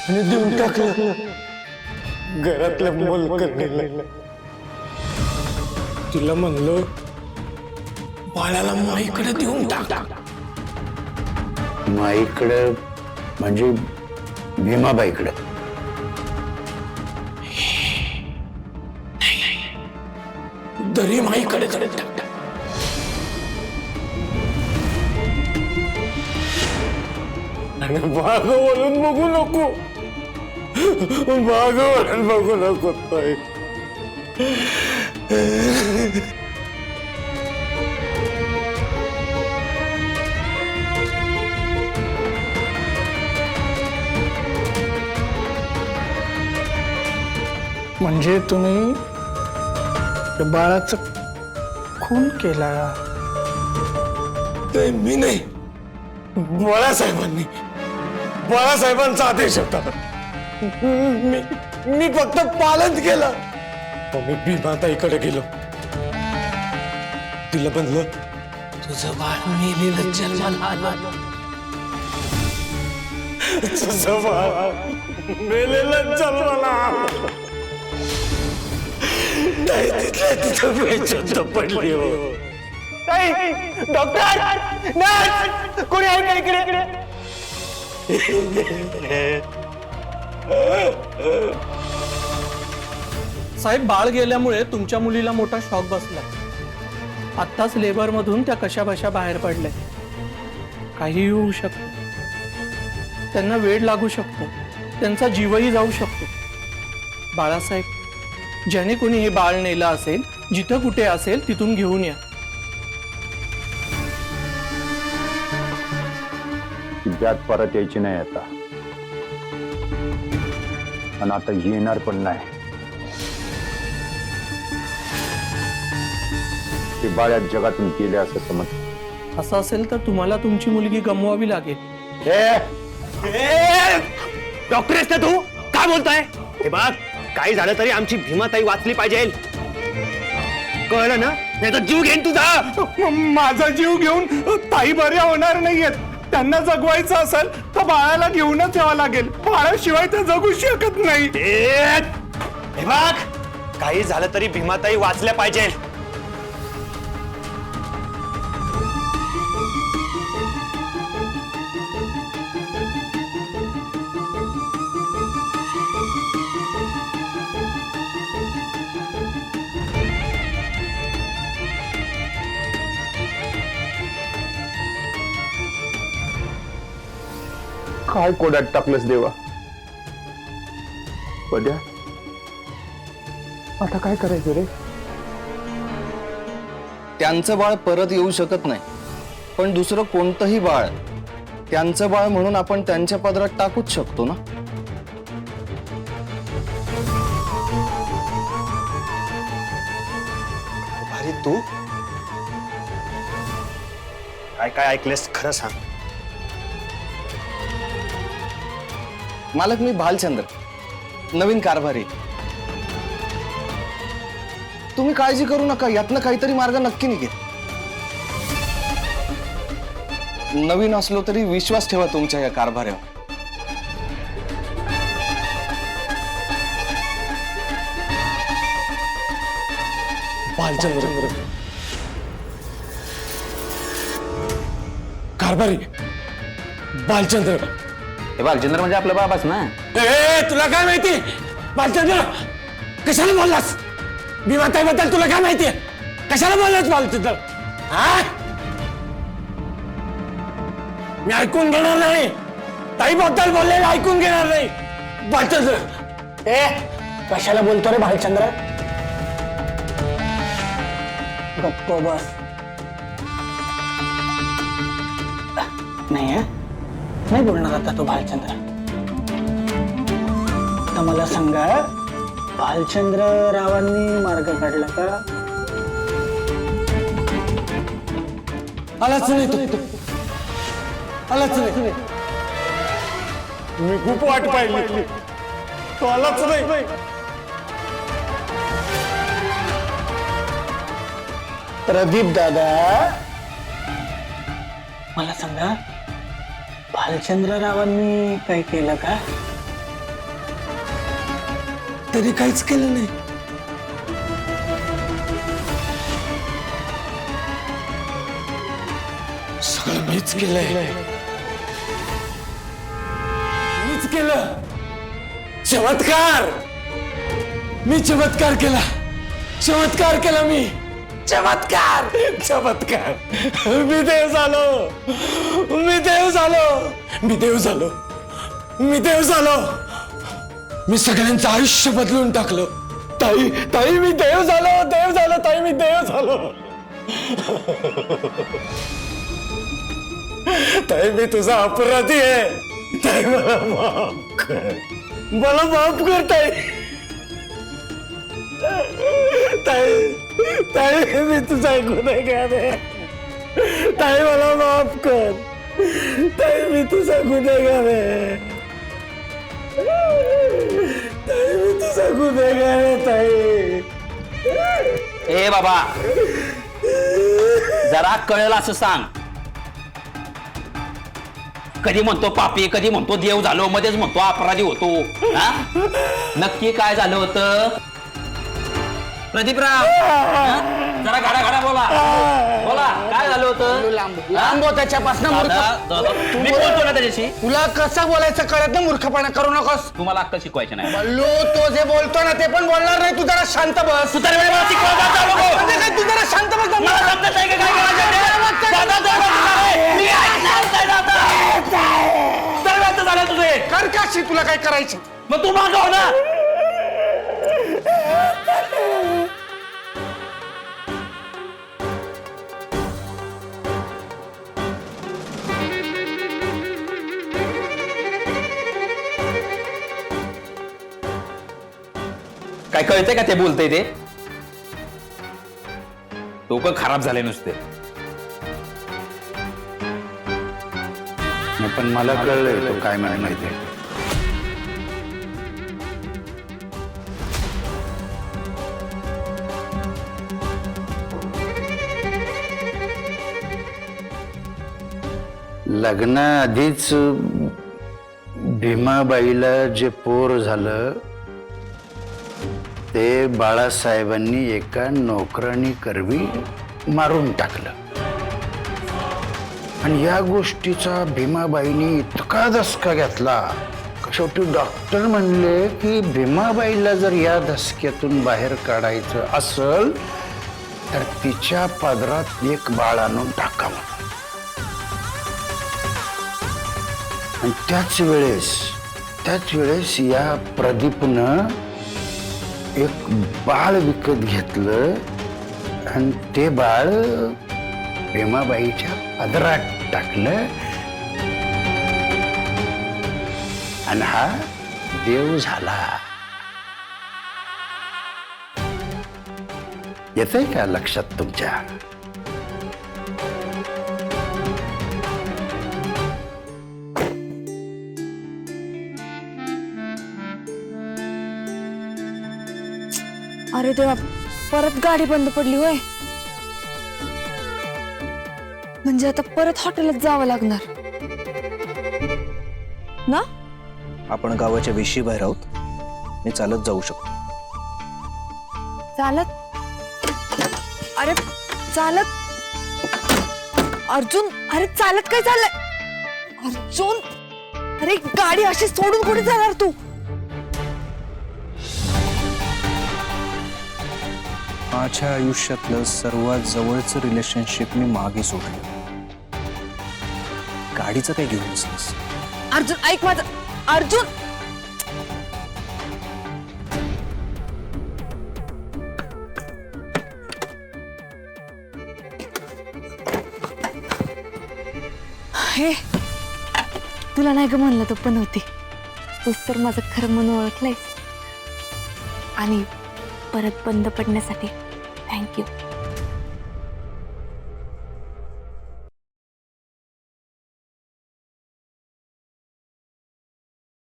आणि देऊन टाकलं घरातल्या मोलकरणीला. तिला म्हणलं बाळाला माईकडे देऊन टाक. माईकडे म्हणजे भीमाबाईकडे? दरी माईकडे देऊन टाक. आणि माग वळून बघू नको, माग वळून बघू नको ताई. म्हणजे तुम्ही त्या बाळाचं खून केला? ते मी नाही, बाळासाहेबांनी, बाळासाहेबांचा आदेश होता. मी फक्त पालन केलं. मी भीमाताईकडे गेलो, तिला म्हणलं तुझं बाळ मेलेलं जन्माला आलं. तुझं बाळ मेलेलं जन्माला आलं. नाही तिथल्या तिथं बेशुद्ध पडली. हो डॉक्टर, नर्स, कोणी आहे का इकडे? साहेब, बाळ गेल्यामुळे तुमच्या मुलीला मोठा शॉक बसला. आत्ताच लेबर मधून त्या कशा बशा बाहेर पडल्या. काही होऊ शकतं, त्यांना वेळ लागू शकतो, त्यांचा जीवही जाऊ शकतो. बाळासाहेब, ज्याने कोणी हे बाळ नेलं असेल, जिथं कुठे असेल तिथून घेऊन या. जात परत यायची नाही आता, आणि आता येणार पण नाही. ते बाळ्या जगातून गेले असं समज. असं असेल तर तुम्हाला तुमची मुलगी गमवावी लागेल. डॉक्टर आहेस ना तू? काय बोलताय? हे बघ, काही झालं तरी आमची भीमाताई वाचली पाहिजे, कळलं ना? नाही तर जीव घेईन तुझा. माझा जीव घेऊन ताई बऱ्या होणार नाहीयेत. त्यांना जगवायचं असेल तर बाळाला घेऊनच यावं लागेल. बाळाशिवाय ते जगू शकत नाही. हे बघ, काही झालं तरी भीमाताई वाचल्या पाहिजे. काय कोड्यात टाकलंस देवा? पद्या, आता काय करायचं रे? त्यांचं बाळ परत येऊ शकत नाही, पण दुसरं कोणतंही बाळ त्यांचं बाळ म्हणून आपण त्यांच्या पदरात टाकूच शकतो ना. अरे तू काय काय ऐकलेस खरं सांग. मालक, मी भालचंद्र, नवीन कारभारी. तुम्ही काळजी करू नका, यातनं काहीतरी मार्ग नक्की निघेल. नवीन असलो तरी विश्वास ठेवा तुमच्या या कारभारावर. भालचंद्र कारभारी, भालचंद्र. हे भालचंद्र म्हणजे आपला बाबाच ना. तुला काय माहिती? भालचंद्र कशाला बोललास? भीमाताईबद्दल तुला काय माहिती? कशाला बोललास भालचंद्र? मी ऐकून घेणार नाही. ताईबद्दल बोललेलं ऐकून घेणार नाही. भालचंद्र कशाला बोलतो रे भालचंद्र? गप्प बस. नाही नाही बोलणार आता तो भालचंद्र. तर मला सांगा, भालचंद्र रावांनी मार्ग काढला का? आलाच नाही तू, आलाच नाही. मी खूप वाट पाहिली, तो आलाच नाही. प्रदीप दादा, मला सांगा, भालचंद्ररावांनी काय केलं का? तरी काहीच केलं नाही. सगळं मीच केलंय. मीच केलं. चमत्कार. मी चमत्कार केला. चमत्कार केला मी. चमत्कार. चमत्कार. मी देव झालो. मी देव झालो. मी देव झालो. मी देव झालो. मी सगळ्यांचं आयुष्य बदलून टाकलं. ताई, ताई, मी देव झालो. देव झालो. ताई, मी देव झालो. ताई, मी तुझा अपराधी आहे. ताई, मला माफ कर. मला माफ कर ताई. ताई, ताई, मी तुझा गुन्हेगार आहे. ताई, मला माफ कर. ताई, मी तुझा गुन्हेगार आहे. ताई, मी तुझा गुन्हेगार आहे. ताई, ए बाबा, जरा कळेल असं सांग. कधी म्हणतो पापी, कधी म्हणतो देव झालो, मध्येच म्हणतो अपराधी होतो. हा? नक्की काय झालं होतं प्रदीपराव? जरा घाडा घाडा बोला. बोला, काय झालं होतं? लांब हो त्याच्यापासून. मी बोलतो ना त्याच्याशी. तुला कसं बोलायचं कळत नाही. मूर्खपणा करू नकोस. तुम्हाला अक्कल शिकवायची नाही. बल्लू, तो जे बोलतो ना ते पण बोलणार नाही. तू जरा शांत बस. तू तर मला शिकवत जाऊ नको. म्हणजे काय, तू जरा शांत बस. मला समजत नाही का काय करायचं ते? दादा, दादा, मी ऐकणार नाही दादा. तर व्यक्त झाले तुझे. कर काशी, तुला काय करायचं. मग तू मागव ना. काय कळतंय का ते बोलतंय ते? डोकं खराब झाले नुसते. पण मला कळलंय तो काय म्हणाय माहितीये. लग्नाआधीच भीमाबाईला जे पोर झालं ते बाळासाहेबांनी एका नोकरानी करवी मारून टाकलं. आणि या गोष्टीचा भीमाबाईंनी इतका धसका घेतला. शेवटी डॉक्टर म्हणले की भीमाबाईला जर या धसक्यातून बाहेर काढायचं असेल तर तिच्या पदरात एक बाळ आणून टाकावं. आणि त्याच वेळेस या प्रदीपनं एक बाळ विकत घेतलं आणि ते बाळ भीमाबाईच्या पदरात टाकलं आणि हा देव झाला. येतंय का लक्षात तुमच्या? अरे देवा, परत गाडी बंद पडली होय. म्हणजे आता परत हॉटेलात जावं लागणार ना. आपण गावाच्या वेशी बाहेर आहोत. मी चालत जाऊ शकतो. चालत? अरे चालत अर्जुन, अरे चालत काय चाललंय अर्जुन? अरे गाडी अशी सोडून कुठे जाणार तू? माझ्या आयुष्यातलं सर्वात जवळचं रिलेशनशिप मी मागे सोडलं. गाडीचं काय घेऊन बसलीस? अर्जुन ऐक माझं. अर्जुन, हे तुला नाही ग म्हणलं तर पण होती. तूच तर माझं खरं मन ओळखलंयस. आणि परत बंद पडण्यासाठी थँक्यू.